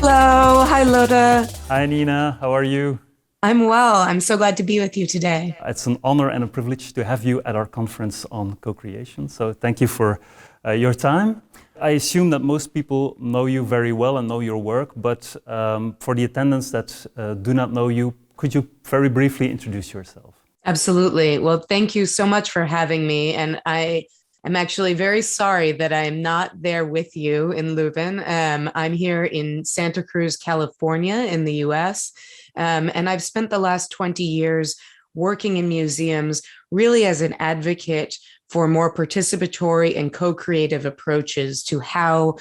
Hello. Hi, Loda. Hi Nina, how are you? I'm well. I'm so glad to be with you today. It's an honor and a privilege to have you at our conference on co-creation. So thank you for your time. I assume that most people know you very well and know your work, but for the attendants that do not know you, could you very briefly introduce yourself? Absolutely. Well, thank you so much for having me. And I'm actually very sorry that I'm not there with you in Leuven. I'm here in Santa Cruz, California, in the US. And I've spent the last 20 years working in museums really as an advocate for more participatory and co-creative approaches to how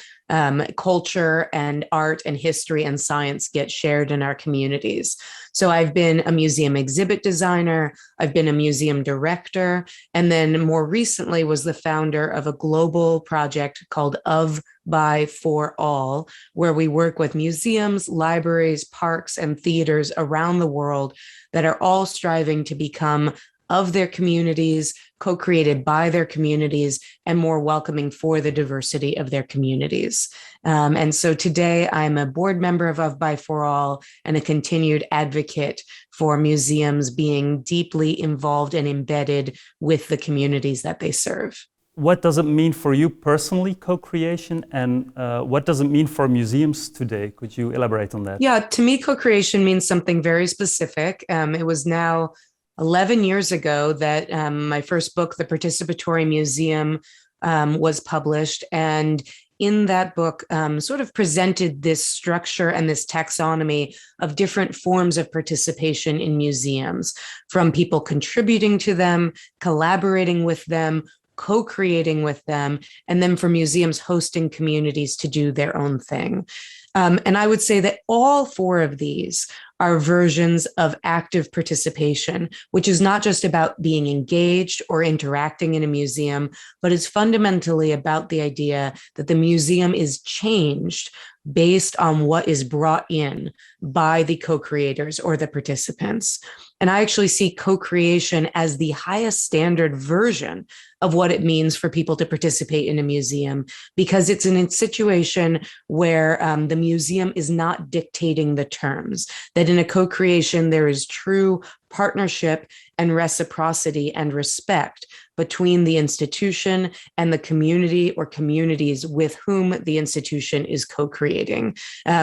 culture and art and history and science get shared in our communities. So I've been a museum exhibit designer, I've been a museum director, and then more recently was the founder of a global project called Of, By, For All, where we work with museums, libraries, parks, and theaters around the world that are all striving to become of their communities, co-created by their communities, and more welcoming for the diversity of their communities. And so today I'm a board member of By For All and a continued advocate for museums being deeply involved and embedded with the communities that they serve. What does it mean for you personally, co-creation, and what does it mean for museums today? Could you elaborate on that? Yeah, to me, co-creation means something very specific. It was now 11 years ago that my first book, The Participatory Museum, was published. And in that book, sort of presented this structure and this taxonomy of different forms of participation in museums, from people contributing to them, collaborating with them, co-creating with them, and then for museums hosting communities to do their own thing. And I would say that all four of these are versions of active participation, which is not just about being engaged or interacting in a museum, but is fundamentally about the idea that the museum is changed based on what is brought in by the co-creators or the participants. And I actually see co-creation as the highest standard version of what it means for people to participate in a museum, because it's in a situation where the museum is not dictating the terms, that in a co-creation, there is true partnership and reciprocity and respect between the institution and the community or communities with whom the institution is co-creating.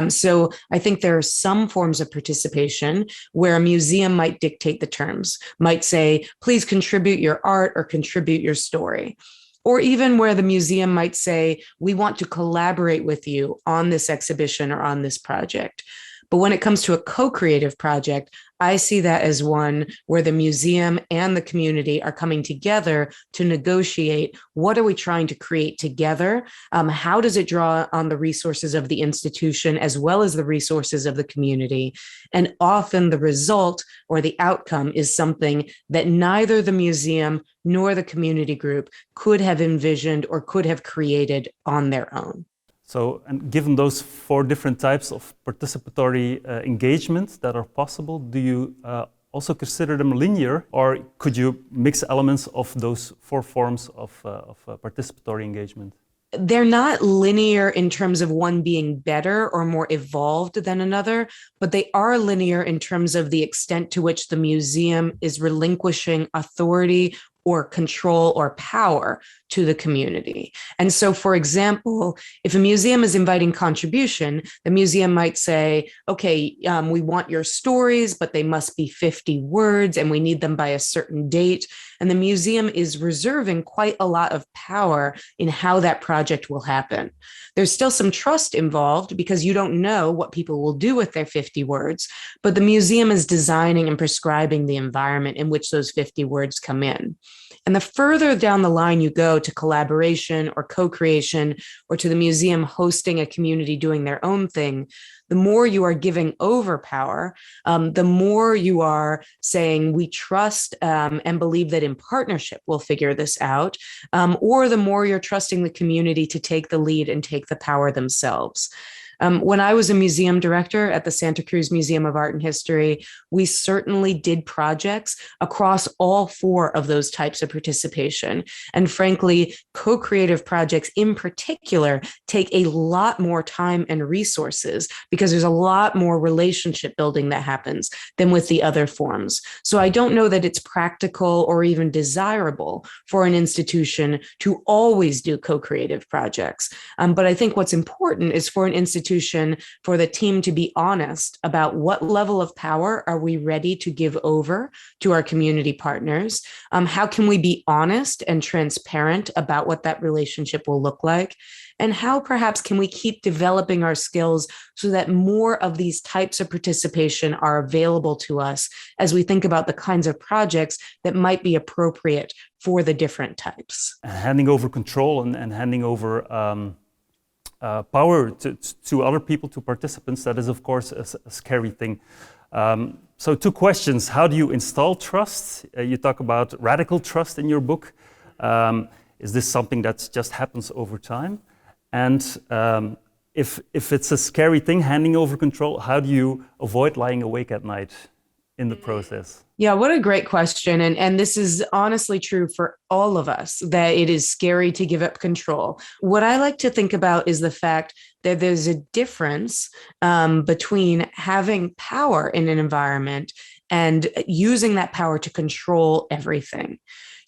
So I think there are some forms of participation where a museum might dictate the terms, might say, please contribute your art or contribute your story. Or even where the museum might say, we want to collaborate with you on this exhibition or on this project. But when it comes to a co-creative project, I see that as one where the museum and the community are coming together to negotiate what are we trying to create together? How does it draw on the resources of the institution as well as the resources of the community? And often the result or the outcome is something that neither the museum nor the community group could have envisioned or could have created on their own. So, and given those four different types of participatory engagements that are possible, do you also consider them linear, or could you mix elements of those four forms of participatory engagement? They're not linear in terms of one being better or more evolved than another, but they are linear in terms of the extent to which the museum is relinquishing authority or control or power to the community. And so, for example, if a museum is inviting contribution, the museum might say, okay, we want your stories, but they must be 50 words and we need them by a certain date. And the museum is reserving quite a lot of power in how that project will happen. There's still some trust involved because you don't know what people will do with their 50 words, but the museum is designing and prescribing the environment in which those 50 words come in. And the further down the line you go to collaboration or co-creation, or to the museum hosting a community doing their own thing, the more you are giving over power, the more you are saying we trust and believe that in partnership we'll figure this out, or the more you're trusting the community to take the lead and take the power themselves. When I was a museum director at the Santa Cruz Museum of Art and History, we certainly did projects across all four of those types of participation. And frankly, co-creative projects in particular take a lot more time and resources because there's a lot more relationship building that happens than with the other forms. So I don't know that it's practical or even desirable for an institution to always do co-creative projects. But I think what's important is for an institution, for the team to be honest about what level of power are we ready to give over to our community partners. How can we be honest and transparent about what that relationship will look like? And how perhaps can we keep developing our skills so that more of these types of participation are available to us as we think about the kinds of projects that might be appropriate for the different types. Handing over control and handing over power to other people, to participants, that is of course a scary thing. So two questions. How do you install trust? You talk about radical trust in your book. Is this something that just happens over time? And if it's a scary thing, handing over control, how do you avoid lying awake at night in the process? Yeah, what a great question. And this is honestly true for all of us, that it is scary to give up control. What I like to think about is the fact that there's a difference between having power in an environment and using that power to control everything.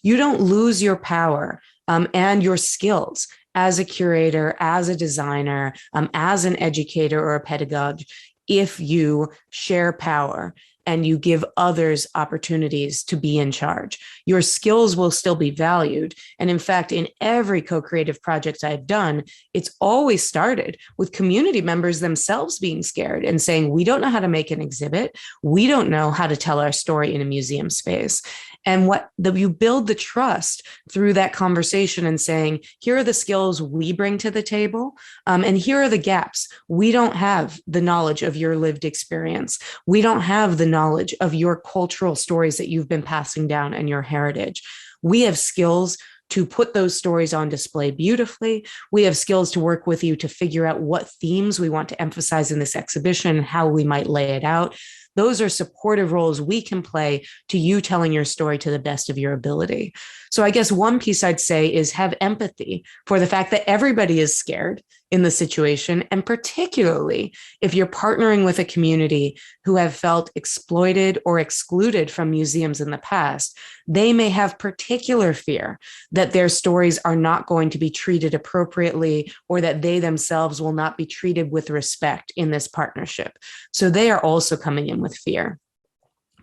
You don't lose your power and your skills as a curator, as a designer, as an educator or a pedagogue, if you share power and you give others opportunities to be in charge. Your skills will still be valued. And in fact, in every co-creative project I've done, it's always started with community members themselves being scared and saying, we don't know how to make an exhibit. We don't know how to tell our story in a museum space. And you build the trust through that conversation and saying, here are the skills we bring to the table, and here are the gaps. We don't have the knowledge of your lived experience. We don't have the knowledge of your cultural stories that you've been passing down and your heritage. We have skills to put those stories on display beautifully. We have skills to work with you to figure out what themes we want to emphasize in this exhibition, how we might lay it out. Those are supportive roles we can play to you telling your story to the best of your ability. So I guess one piece I'd say is have empathy for the fact that everybody is scared in the situation, and particularly if you're partnering with a community who have felt exploited or excluded from museums in the past, they may have particular fear that their stories are not going to be treated appropriately or that they themselves will not be treated with respect in this partnership. So they are also coming in with fear.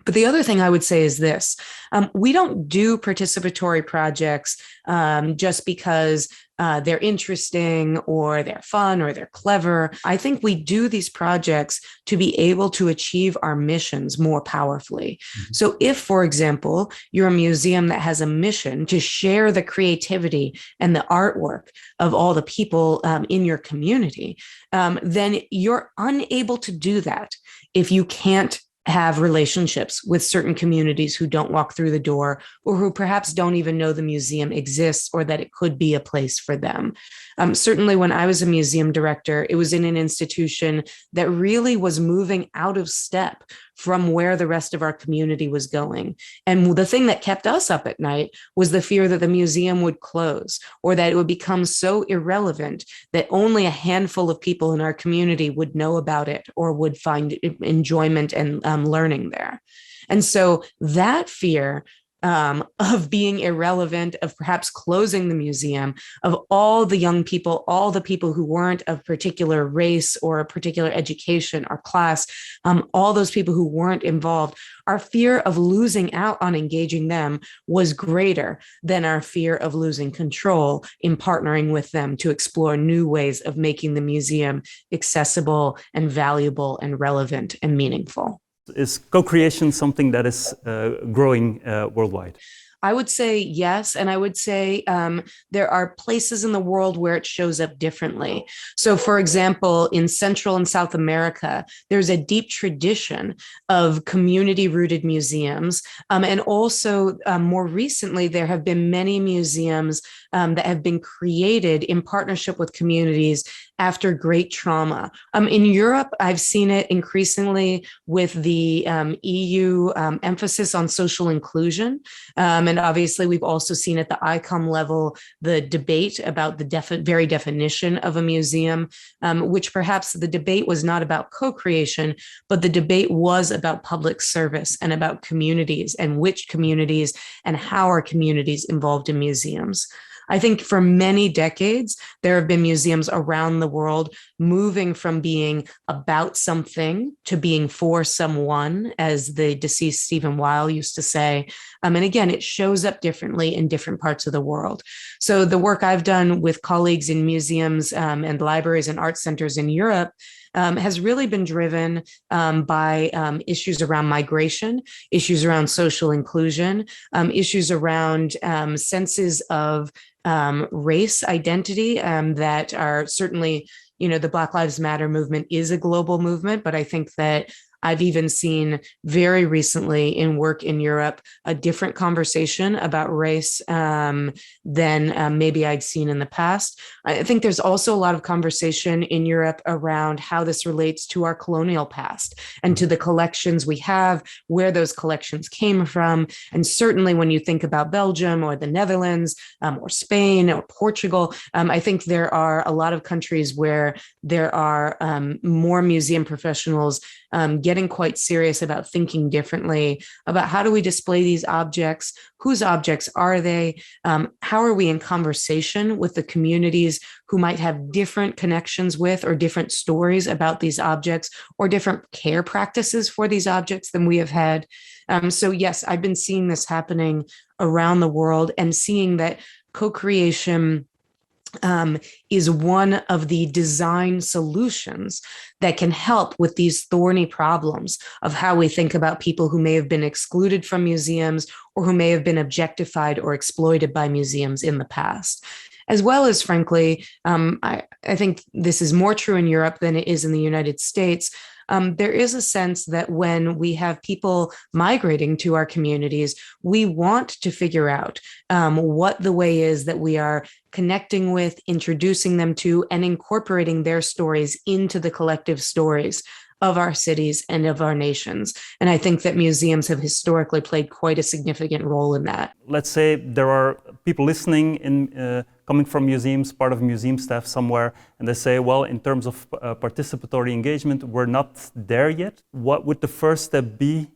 But the other thing I would say is this. We don't do participatory projects just because they're interesting or they're fun or they're clever. I think we do these projects to be able to achieve our missions more powerfully. Mm-hmm. So if, for example, you're a museum that has a mission to share the creativity and the artwork of all the people in your community, then you're unable to do that if you can't have relationships with certain communities who don't walk through the door or who perhaps don't even know the museum exists or that it could be a place for them. Certainly when I was a museum director, it was in an institution that really was moving out of step from where the rest of our community was going. And the thing that kept us up at night was the fear that the museum would close or that it would become so irrelevant that only a handful of people in our community would know about it or would find enjoyment and learning there. And so that fear of being irrelevant, of perhaps closing the museum, of all the young people, all the people who weren't of particular race or a particular education or class, all those people who weren't involved, our fear of losing out on engaging them was greater than our fear of losing control in partnering with them to explore new ways of making the museum accessible and valuable and relevant and meaningful. Is co-creation something that is growing worldwide? I would say yes. And I would say there are places in the world where it shows up differently. So, for example, in Central and South America, there's a deep tradition of community-rooted museums. And also, more recently, there have been many museums that have been created in partnership with communities after great trauma. In Europe, I've seen it increasingly with the EU emphasis on social inclusion. And obviously, we've also seen at the ICOM level the debate about the very definition of a museum, which perhaps the debate was not about co-creation, but the debate was about public service and about communities and which communities and how are communities involved in museums. I think for many decades, there have been museums around the world moving from being about something to being for someone, as the deceased Stephen Weil used to say. And again, it shows up differently in different parts of the world. So the work I've done with colleagues in museums and libraries and art centers in Europe has really been driven by issues around migration, issues around social inclusion, issues around senses of race identity that are certainly, the Black Lives Matter movement is a global movement, but I think that I've even seen very recently in work in Europe a different conversation about race than maybe I'd seen in the past. I think there's also a lot of conversation in Europe around how this relates to our colonial past and to the collections we have, where those collections came from. And certainly when you think about Belgium or the Netherlands or Spain or Portugal, I think there are a lot of countries where there are more museum professionals getting quite serious about thinking differently about how do we display these objects, whose objects are they, how are we in conversation with the communities who might have different connections with or different stories about these objects or different care practices for these objects than we have had. So yes, I've been seeing this happening around the world and seeing that co-creation is one of the design solutions that can help with these thorny problems of how we think about people who may have been excluded from museums or who may have been objectified or exploited by museums in the past. As well as, frankly, I think this is more true in Europe than it is in the United States. There is a sense that when we have people migrating to our communities, we want to figure out what the way is that we are connecting with, introducing them to, and incorporating their stories into the collective stories of our cities and of our nations. And I think that museums have historically played quite a significant role in that. Let's say there are people listening in coming from museums, part of museum staff somewhere, and they say, well, in terms of participatory engagement, we're not there yet. What would the first step be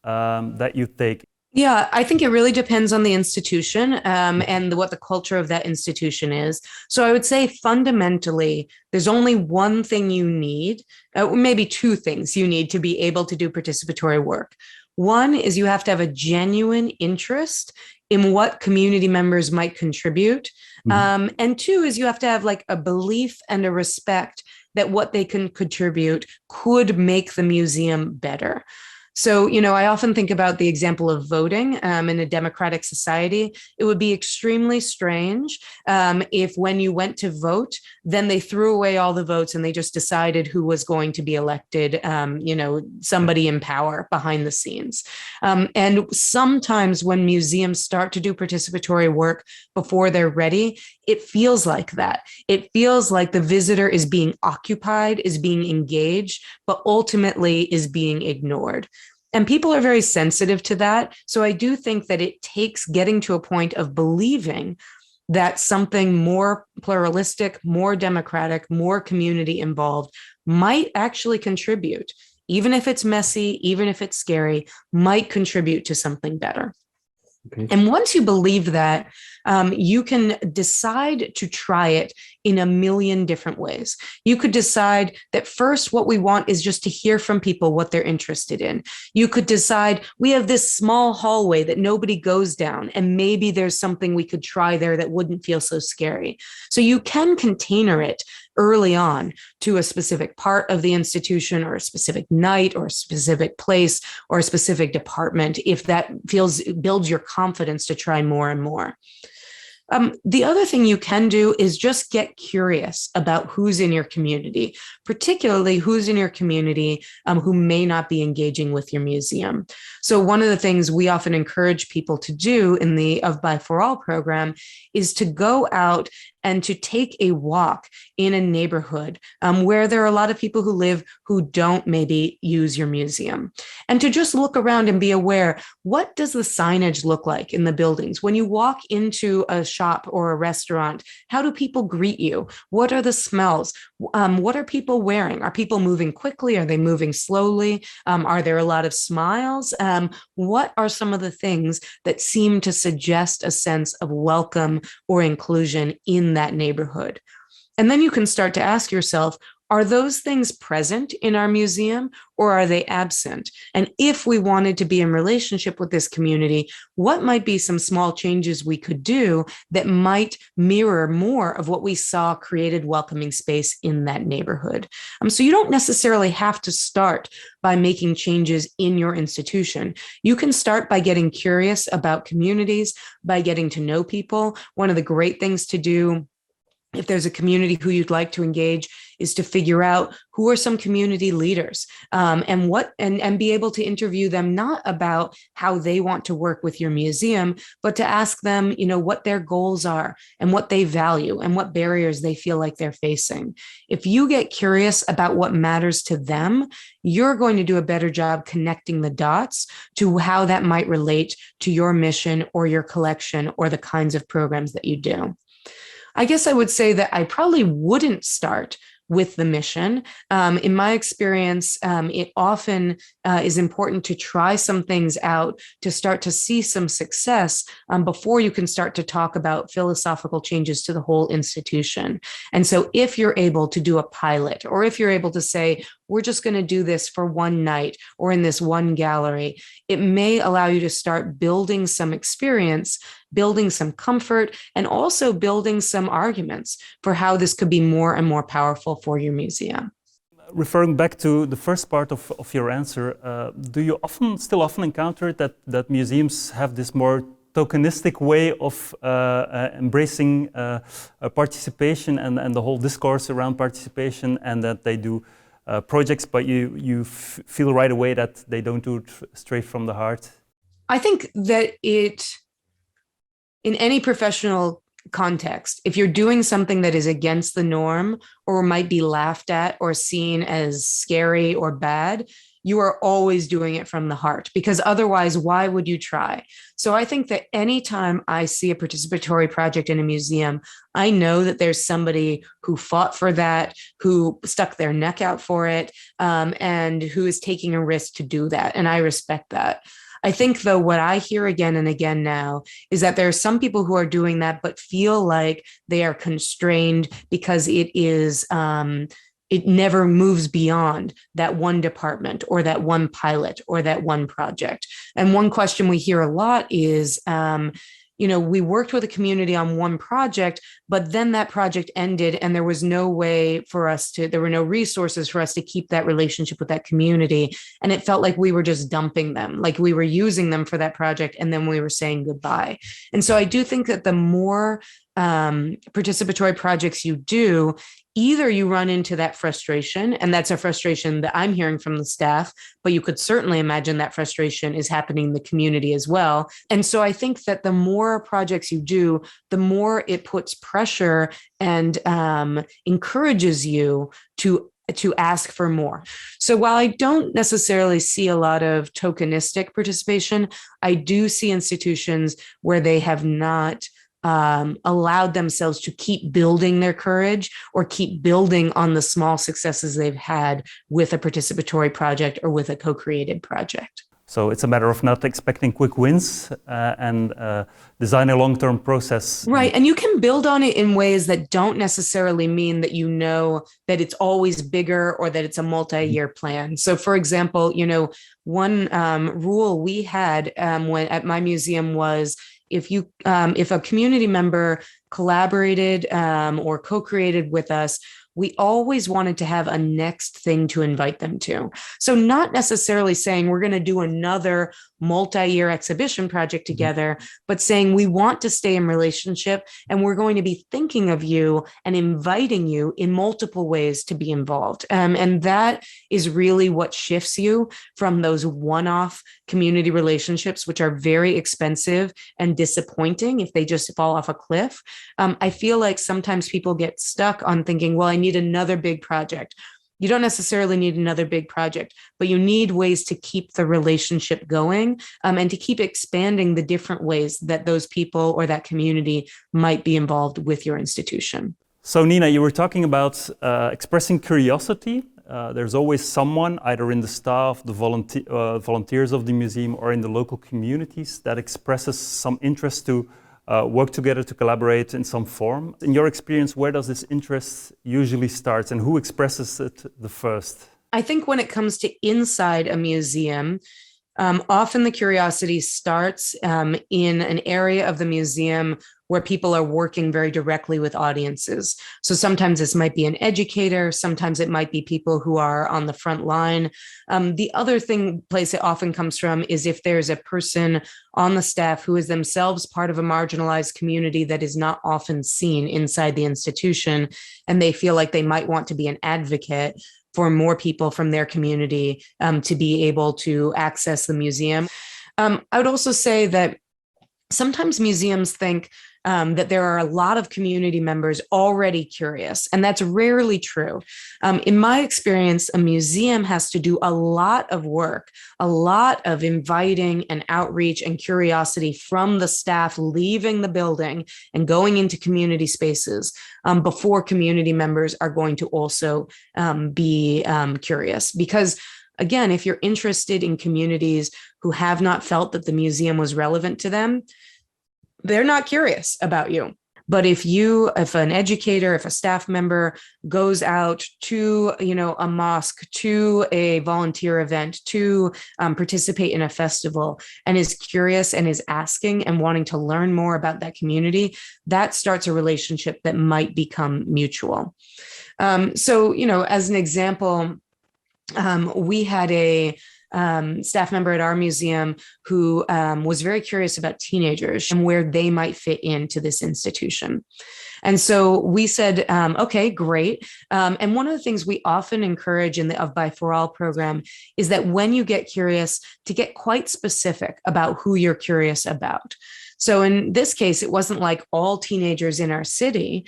that you take? Yeah, I think it really depends on the institution and what the culture of that institution is. So I would say fundamentally, there's only one thing you need, or maybe two things you need to be able to do participatory work. One is you have to have a genuine interest in what community members might contribute. And two is you have to have like a belief and a respect that what they can contribute could make the museum better. So, I often think about the example of voting in a democratic society. It would be extremely strange if when you went to vote, then they threw away all the votes and they just decided who was going to be elected, somebody in power behind the scenes. And sometimes when museums start to do participatory work before they're ready, it feels like that. It feels like the visitor is being occupied, is being engaged, but ultimately is being ignored. And people are very sensitive to that. So I do think that it takes getting to a point of believing that something more pluralistic, more democratic, more community involved might actually contribute, even if it's messy, even if it's scary, might contribute to something better. Okay. And once you believe that, You can decide to try it in a million different ways. You could decide that first, what we want is just to hear from people what they're interested in. You could decide we have this small hallway that nobody goes down, and maybe there's something we could try there that wouldn't feel so scary. So you can container it early on to a specific part of the institution or a specific night or a specific place or a specific department if that builds your confidence to try more and more. The other thing you can do is just get curious about who's in your community, particularly who's in your community who may not be engaging with your museum. So one of the things we often encourage people to do in the Of By For All program is to go out and to take a walk in a neighborhood where there are a lot of people who live who don't maybe use your museum, and to just look around and be aware, what does the signage look like in the buildings? When you walk into a shop or a restaurant, how do people greet you? What are the smells? What are people wearing? Are people moving quickly? Are they moving slowly? Are there a lot of smiles? What are some of the things that seem to suggest a sense of welcome or inclusion in that neighborhood? And then you can start to ask yourself, are those things present in our museum or are they absent? And if we wanted to be in relationship with this community, what might be some small changes we could do that might mirror more of what we saw created welcoming space in that neighborhood? So you don't necessarily have to start by making changes in your institution. You can start by getting curious about communities, by getting to know people. One of the great things to do if there's a community who you'd like to engage is to figure out who are some community leaders and be able to interview them, not about how they want to work with your museum, but to ask them, what their goals are and what they value and what barriers they feel like they're facing. If you get curious about what matters to them, you're going to do a better job connecting the dots to how that might relate to your mission or your collection or the kinds of programs that you do. I guess I would say that I probably wouldn't start with the mission. In my experience, it often is important to try some things out to start to see some success before you can start to talk about philosophical changes to the whole institution. And so if you're able to do a pilot, or if you're able to say, we're just going to do this for one night or in this one gallery, it may allow you to start building some experience, building some comfort, and also building some arguments for how this could be more and more powerful for your museum. Referring back to the first part of your answer, do you still often encounter that museums have this more tokenistic way of embracing participation and the whole discourse around participation, and that they do projects, but you feel right away that they don't do it straight from the heart? I think that in any professional context, if you're doing something that is against the norm or might be laughed at or seen as scary or bad, you are always doing it from the heart, because otherwise, why would you try? So I think that anytime I see a participatory project in a museum, I know that there's somebody who fought for that, who stuck their neck out for it, and who is taking a risk to do that. And I respect that. I think, though, what I hear again and again now is that there are some people who are doing that, but feel like they are constrained because it never moves beyond that one department or that one pilot or that one project. And one question we hear a lot is, we worked with a community on one project, but then that project ended and there was no way for us there were no resources for us to keep that relationship with that community. And it felt like we were just dumping them, like we were using them for that project and then we were saying goodbye. And so I do think that the more participatory projects you do, either you run into that frustration, and that's a frustration that I'm hearing from the staff, but you could certainly imagine that frustration is happening in the community as well. And so I think that the more projects you do, the more it puts pressure and encourages you to ask for more. So while I don't necessarily see a lot of tokenistic participation, I do see institutions where they have not allowed themselves to keep building their courage or keep building on the small successes they've had with a participatory project or with a co-created project. So it's a matter of not expecting quick wins and design a long-term process. Right. And you can build on it in ways that don't necessarily mean that you know that it's always bigger or that it's a multi-year plan. So for example, one rule we had when at my museum was if a community member collaborated or co-created with us, we always wanted to have a next thing to invite them to. So not necessarily saying we're going to do another multi-year exhibition project together, but saying we want to stay in relationship and we're going to be thinking of you and inviting you in multiple ways to be involved. And that is really what shifts you from those one-off community relationships, which are very expensive and disappointing if they just fall off a cliff. I feel like sometimes people get stuck on thinking, well, I need another big project. You don't necessarily need another big project, but you need ways to keep the relationship going and to keep expanding the different ways that those people or that community might be involved with your institution. So Nina, you were talking about expressing curiosity. There's always someone, either in the staff, the volunteers of the museum, or in the local communities that expresses some interest to work together, to collaborate in some form. In your experience, where does this interest usually start and who expresses it the first? I think when it comes to inside a museum, often the curiosity starts in an area of the museum where people are working very directly with audiences. So sometimes this might be an educator, sometimes it might be people who are on the front line. The other place it often comes from is if there's a person on the staff who is themselves part of a marginalized community that is not often seen inside the institution, and they feel like they might want to be an advocate for more people from their community to be able to access the museum. I would also say that sometimes museums think that there are a lot of community members already curious, and that's rarely true. In my experience, a museum has to do a lot of work, a lot of inviting and outreach and curiosity from the staff leaving the building and going into community spaces before community members are going to also be curious. Because again, if you're interested in communities who have not felt that the museum was relevant to them, they're not curious about you. But if an educator, if a staff member goes out to, a mosque, to a volunteer event, to participate in a festival and is curious and is asking and wanting to learn more about that community, that starts a relationship that might become mutual. So, as an example, we had a staff member at our museum who was very curious about teenagers and where they might fit into this institution. And so we said, okay, great. And one of the things we often encourage in the Of By For All program is that when you get curious, to get quite specific about who you're curious about. So in this case, it wasn't like all teenagers in our city.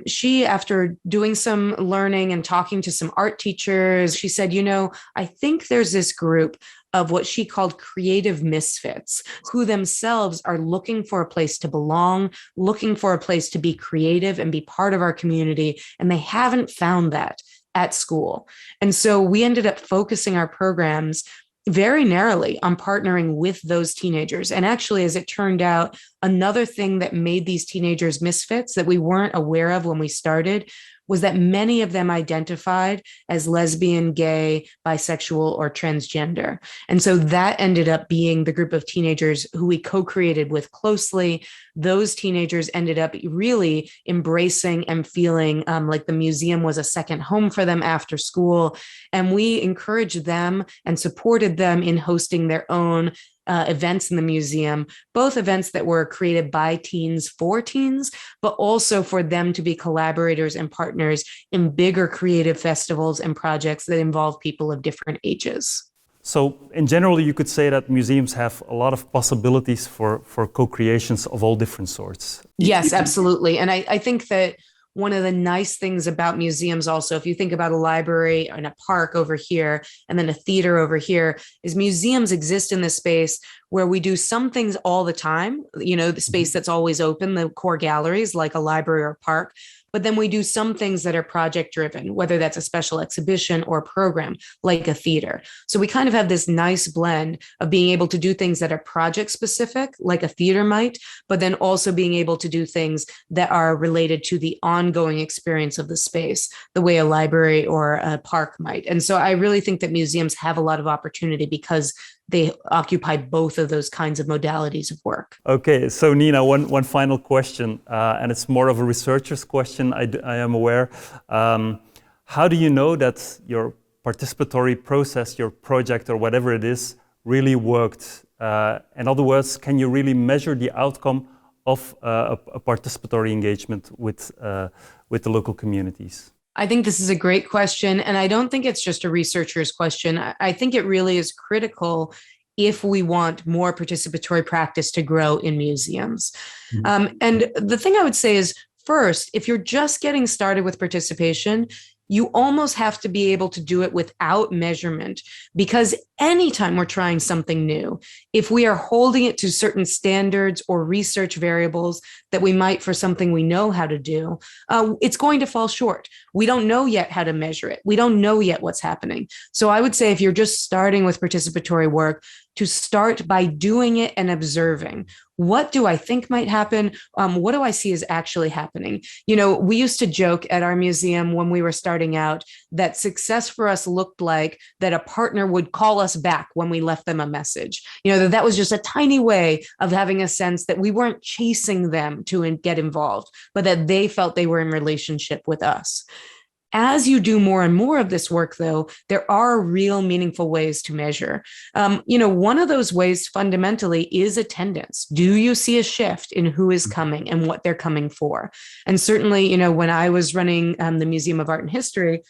She, after doing some learning and talking to some art teachers, she said, I think there's this group of what she called creative misfits who themselves are looking for a place to belong, looking for a place to be creative and be part of our community. And they haven't found that at school. And so we ended up focusing our programs very narrowly on partnering with those teenagers. And actually, as it turned out, another thing that made these teenagers misfits that we weren't aware of when we started was that many of them identified as lesbian, gay, bisexual, or transgender. And so that ended up being the group of teenagers who we co-created with closely. Those teenagers ended up really embracing and feeling like the museum was a second home for them after school. And we encouraged them and supported them in hosting their own events in the museum, both events that were created by teens for teens, but also for them to be collaborators and partners in bigger creative festivals and projects that involve people of different ages. So in general, you could say that museums have a lot of possibilities for co-creations of all different sorts. Yes, absolutely. And I think that one of the nice things about museums also, if you think about a library and a park over here, and then a theater over here, is museums exist in this space where we do some things all the time, the space that's always open, the core galleries like a library or park. but then we do some things that are project driven, whether that's a special exhibition or program like a theater. So we kind of have this nice blend of being able to do things that are project specific, like a theater might, but then also being able to do things that are related to the ongoing experience of the space, the way a library or a park might. And so I really think that museums have a lot of opportunity because they occupy both of those kinds of modalities of work. Okay, so Nina, one final question, and it's more of a researcher's question, I am aware. How do you know that your participatory process, your project or whatever it is, really worked? In other words, can you really measure the outcome of a participatory engagement with the local communities? I think this is a great question, and I don't think it's just a researcher's question. I think it really is critical if we want more participatory practice to grow in museums. Mm-hmm. And the thing I would say is, first, if you're just getting started with participation, you almost have to be able to do it without measurement, because anytime we're trying something new, if we are holding it to certain standards or research variables that we might for something we know how to do, it's going to fall short. We don't know yet how to measure it. We don't know yet what's happening. So I would say if you're just starting with participatory work, to start by doing it and observing. What do I think might happen? What do I see is actually happening? You know, we used to joke at our museum when we were starting out that success for us looked like that a partner would call us back when we left them a message. You know, that was just a tiny way of having a sense that we weren't chasing them to get involved, but that they felt they were in relationship with us. As you do more and more of this work, though, there are real meaningful ways to measure. One of those ways fundamentally is attendance. Do you see a shift in who is coming and what they're coming for? And certainly, when I was running the Museum of Art and History,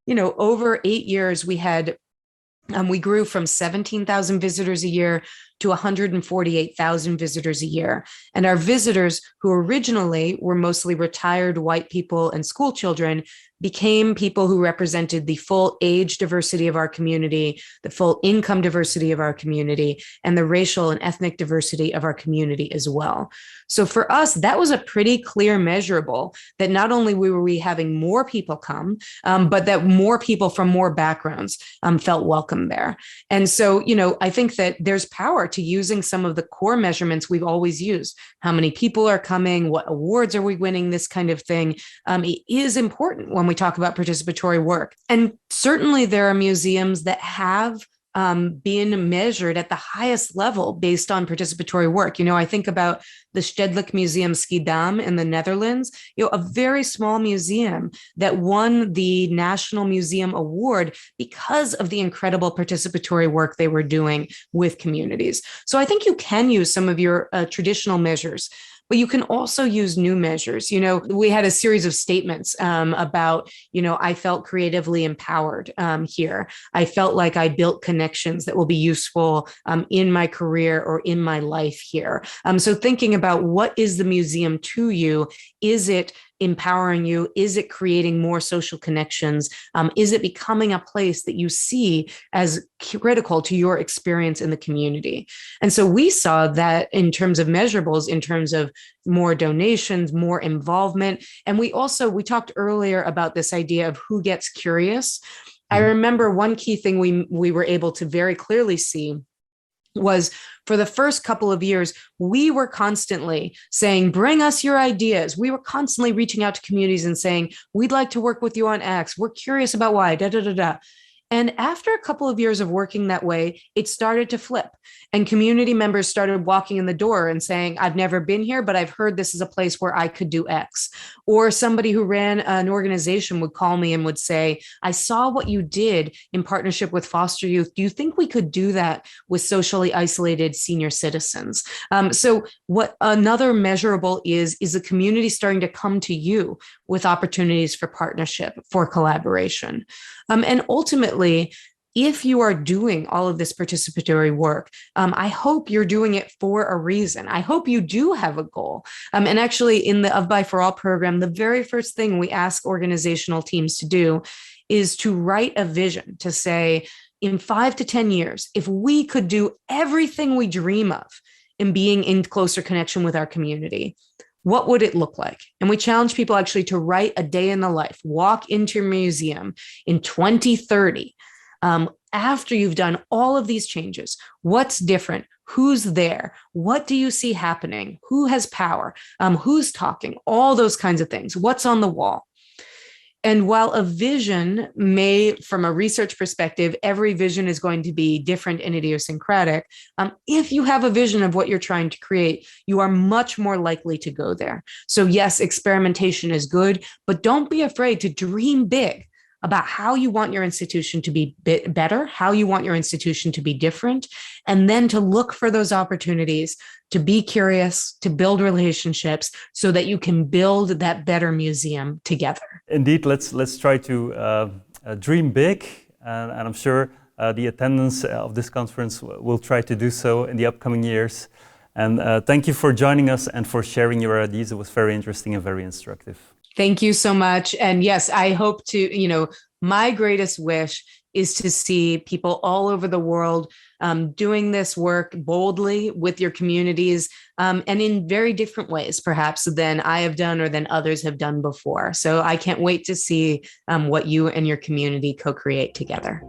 over 8 years, we grew from 17,000 visitors a year to 148,000 visitors a year. And our visitors, who originally were mostly retired white people and school children, became people who represented the full age diversity of our community, the full income diversity of our community, and the racial and ethnic diversity of our community as well. So for us, that was a pretty clear measurable that not only were we having more people come, but that more people from more backgrounds felt welcome there. And so, I think that there's power to using some of the core measurements we've always used. How many people are coming? What awards are we winning? This kind of thing. It is important when we talk about participatory work. And certainly there are museums that have been measured at the highest level based on participatory work. I think about the Stedelijk Museum Schiedam in the Netherlands, a very small museum that won the National Museum Award because of the incredible participatory work they were doing with communities. So I think you can use some of your traditional measures, but you can also use new measures. We had a series of statements about, I felt creatively empowered here. I felt like I built connections that will be useful in my career or in my life here. So thinking about what is the museum to you? Is it empowering you? Is it creating more social connections? Is it becoming a place that you see as critical to your experience in the community? And so we saw that in terms of measurables, in terms of more donations, more involvement. And we talked earlier about this idea of who gets curious. I remember one key thing we were able to very clearly see was for the first couple of years, we were constantly saying, bring us your ideas. We were constantly reaching out to communities and saying, we'd like to work with you on X. We're curious about Y, da, da, da, da. And after a couple of years of working that way, it started to flip. And community members started walking in the door and saying, I've never been here, but I've heard this is a place where I could do X. Or somebody who ran an organization would call me and would say, I saw what you did in partnership with foster youth. Do you think we could do that with socially isolated senior citizens? So what another measurable is the community starting to come to you with opportunities for partnership, for collaboration. And ultimately, if you are doing all of this participatory work, I hope you're doing it for a reason. I hope you do have a goal. And actually, in the Of By For All program, the very first thing we ask organizational teams to do is to write a vision to say, in 5 to 10 years, if we could do everything we dream of in being in closer connection with our community, what would it look like? And we challenge people actually to write a day in the life, walk into a museum in 2030. After you've done all of these changes, what's different? Who's there? What do you see happening? Who has power? Who's talking? All those kinds of things. What's on the wall? And while a vision may, from a research perspective, every vision is going to be different and idiosyncratic. If you have a vision of what you're trying to create, you are much more likely to go there. So yes, experimentation is good, but don't be afraid to dream big about how you want your institution to be better, how you want your institution to be different, and then to look for those opportunities, to be curious, to build relationships so that you can build that better museum together. Indeed, let's try to dream big, and I'm sure the attendance of this conference will try to do so in the upcoming years. And thank you for joining us and for sharing your ideas. It was very interesting and very instructive. Thank you so much. And yes, I hope to, my greatest wish is to see people all over the world doing this work boldly with your communities and in very different ways, perhaps, than I have done or than others have done before. So I can't wait to see what you and your community co-create together.